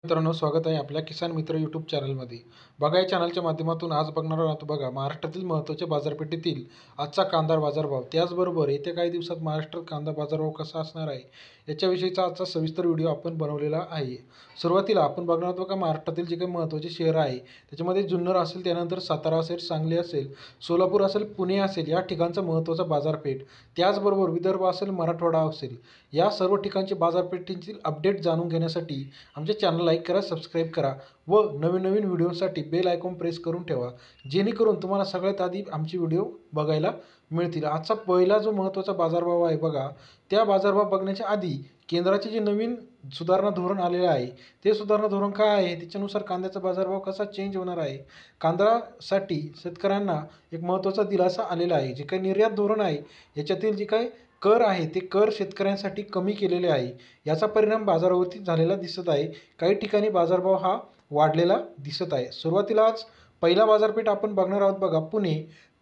मित्रांनो, स्वागत आहे आपल्या किसान मित्र यूट्यूब चॅनलमध्ये. बघा, या चॅनलच्या माध्यमातून आज बघणार आहोत बघा महाराष्ट्रातील महत्त्वाच्या बाजारपेठेतील आजचा कांदा बाजारभाव. त्याचबरोबर येत्या काही दिवसात महाराष्ट्रात कांदा बाजारभाव कसा असणार आहे याच्याविषयीचा आजचा सविस्तर व्हिडिओ आपण बनवलेला आहे. सुरुवातीला आपण बघणार आहोत बघा महाराष्ट्रातील जे काही महत्त्वाचे शहर आहे त्याच्यामध्ये जुन्नर असेल, त्यानंतर सातारा असेल, सांगली असेल, सोलापूर असेल, पुणे असेल, या ठिकाणचा महत्त्वाचा बाजारपेठ. त्याचबरोबर विदर्भ असेल, मराठवाडा असेल, या सर्व ठिकाणची बाजारपेठेतील अपडेट जाणून घेण्यासाठी आमच्या चॅनल लाईक करा, सबस्क्राईब करा व नवीन नवीन व्हिडिओसाठी बेल आयकॉन प्रेस करून ठेवा, जेणेकरून तुम्हाला सगळ्यात आधी आमचे व्हिडिओ बघायला मिळतील. आजचा पहिला जो महत्त्वाचा बाजारभाव आहे बघा, त्या बाजारभाव बघण्याच्या आधी केंद्राचे जे नवीन सुधारणा धोरण आलेलं आहे ते सुधारणा धोरण काय आहे, त्याच्यानुसार कांद्याचा बाजारभाव कसा चेंज होणार आहे. कांद्यासाठी शेतकऱ्यांना एक महत्त्वाचा दिलासा आलेला आहे. जे काही निर्यात धोरण आहे याच्यातील जे काही कर आहे ते कर शेतकऱ्यांसाठी कमी केलेले आहे. याचा परिणाम बाजारावरती झालेला दिसत आहे. काही ठिकाणी बाजारभाव हा वाढलेला दिसत आहे. सुरुवातीला आज पहिला बाजारपेठ आपण बघणार आहोत बघा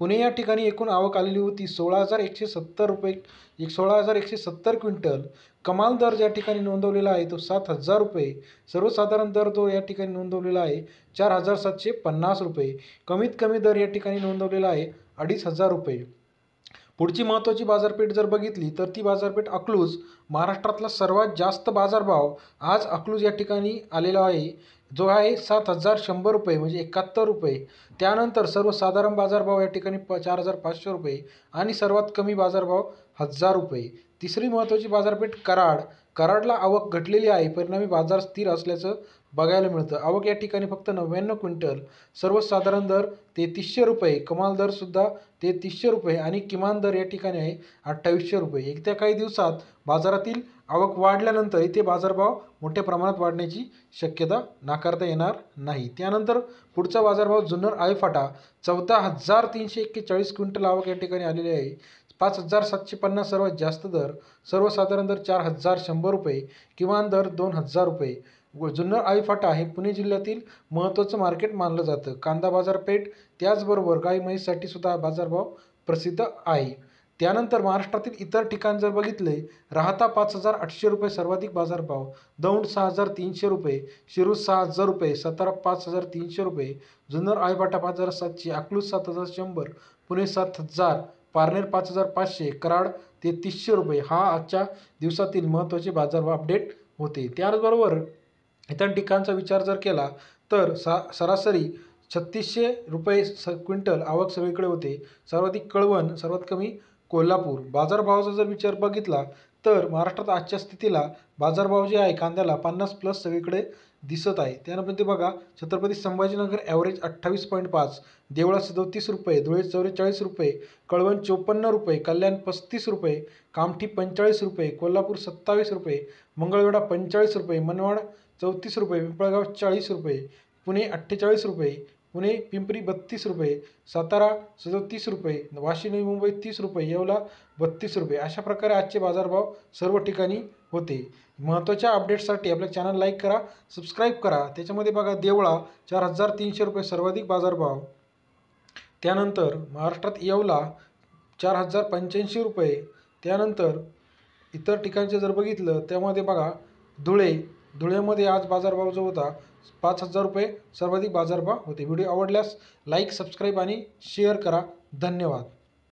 पुणे या ठिकाणी एकूण आवक आलेली होती 16,170 रुपये, 16,170 क्विंटल. कमाल दर ज्या ठिकाणी नोंदवलेला आहे तो 7,000 रुपये. सर्वसाधारण दर जो या ठिकाणी नोंदवलेला आहे 4,750 रुपये. कमीत कमी दर या ठिकाणी नोंदवलेला आहे 2,500 रुपये. पुढची महत्त्वाची बाजारपेठ जर बघितली तर ती बाजारपेठ अकलूज. महाराष्ट्रातला सर्वात जास्त बाजारभाव आज अकलूज या ठिकाणी आलेला आहे, जो आहे 7,100 रुपये म्हणजे 71 रुपये. त्यानंतर सर्वसाधारण बाजारभाव या ठिकाणी 4,500 रुपये आणि सर्वात कमी बाजारभाव 1,000 रुपये. तिसरी महत्त्वाची बाजारपेठ कराडला आवक घटलेली आहे, परिणामी बाजार स्थिर असल्याचं बघायला मिळतं. आवक या ठिकाणी फक्त 99 क्विंटल. सर्वसाधारण दर 3,300 रुपये, कमाल दरसुद्धा 3,300 रुपये आणि किमान दर या ठिकाणी आहे 2,800 रुपये. येत्या काही दिवसात बाजारातील आवक वाढल्यानंतर इथे बाजारभाव मोठ्या प्रमाणात वाढण्याची शक्यता नाकारता येणार नाही. त्यानंतर पुढचा बाजारभाव जुन्नर आळेफाटा 14,341 क्विंटल आवक या ठिकाणी आलेली आहे. 5,750 सर्वात जास्त दर. सर्वसाधारण दर 4,100 रुपये, किमान दर 2,000 रुपये. जुन्नर आळेफाटा हे पुणे जिल्ह्यातील महत्त्वाचं मार्केट मानलं जातं. कांदा बाजारपेठ त्याचबरोबर गाई म्हैससाठी सुद्धा बाजारभाव प्रसिद्ध आहे. त्यानंतर महाराष्ट्रातील इतर ठिकाण जर बघितले, राहाता 5,800 रुपये सर्वाधिक बाजारभाव, दौंड 6,300 रुपये, शिरूर 6,000 रुपये, सातारा 5,300 रुपये, जुन्नर आळेफाटा 5,700, अकलूज 7,100, पुणे 7,000, पारनेर 5,500, कराड 3,300 रुपये. हा आजच्या दिवसातील महत्त्वाचे बाजारभाव अपडेट होते. त्याचबरोबर इतर ठिकाणचा विचार जर केला तर सरासरी 3,600 रुपये क्विंटल आवक सगळीकडे होते. सर्वाधिक कळवण, सर्वात कमी कोल्हापूर. बाजारभावाचा जर विचार बघितला तर महाराष्ट्रात आजच्या स्थितीला बाजारभाव जे आहे कांद्याला 50+ सगळीकडे दिसत आहे. त्यानंतर बघा, छत्रपती संभाजीनगर ॲव्हरेज 28.5, देवळा 37 रुपये, धुळे 44 रुपये, कळवण 54 रुपये, कल्याण 35 रुपये, कामठी 45 रुपये, कोल्हापूर 27 रुपये, मंगळवेढा 45 रुपये, मनमाड 34 रुपये, पिंपळगाव 40 रुपये, पुणे 48 रुपये, पुणे पिंपरी 32 रुपये, सातारा 37 रुपये, वाशी नवी मुंबई 30 रुपये, येवला 32 रुपये. अशा प्रकारे आजचे बाजारभाव सर्व ठिकाणी होते. महत्त्वाच्या अपडेट्ससाठी आपल्या चॅनल लाईक करा, सबस्क्राईब करा. त्याच्यामध्ये बघा, देवळा 4,300 रुपये सर्वाधिक बाजारभाव. त्यानंतर महाराष्ट्रात येवला 4,085 रुपये. त्यानंतर इतर ठिकाणचे जर बघितलं त्यामध्ये बघा, धुळेमध्ये आज बाजारभाव जो होता 5,000 रुपये सर्वाधिक बाजारभाव होते. व्हिडिओ आवडल्यास लाईक, सबस्क्राईब आणि शेअर करा. धन्यवाद.